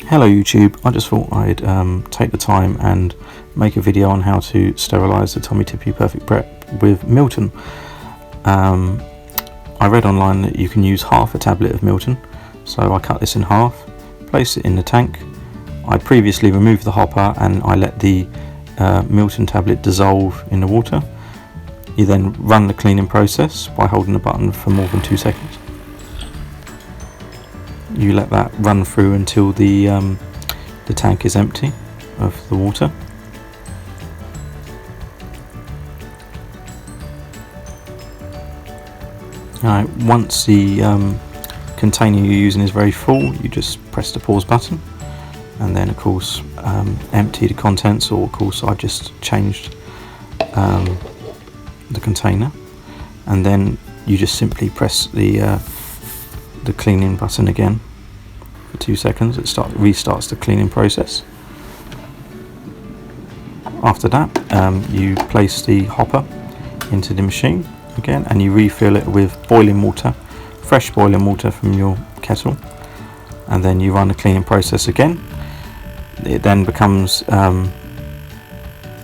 Hello YouTube, I just thought I'd take the time and make a video on how to sterilise the Tommee Tippee Perfect Prep with Milton. I read online that you can use half a tablet of Milton, so I cut this in half, place it in the tank. I previously removed the hopper and I let the Milton tablet dissolve in the water. You then run the cleaning process by holding the button for more than 2 seconds. You let that run through until the tank is empty of the water. Alright, once the container you're using is very full, you just press the pause button and then of course empty the contents, or of course I just changed the container, and then you just simply press the cleaning button again for 2 seconds. It restarts the cleaning process. After that you place the hopper into the machine again and you refill it with boiling water, fresh boiling water from your kettle, and then you run the cleaning process again. It then becomes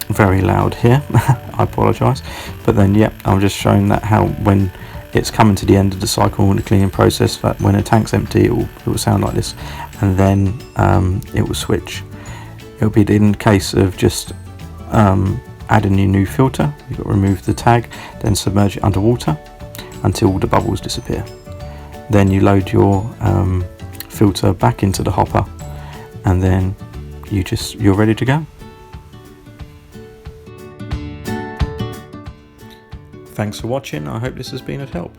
very loud here. I apologise, but then I'm just showing that how when it's coming to the end of the cycle in the cleaning process, that when a tank's empty it will sound like this, and then it will switch. It will be in the case of just adding your new filter. You've got to remove the tag, then submerge it underwater until the bubbles disappear. Then you load your filter back into the hopper, and then you're ready to go. Thanks for watching. I hope this has been of help.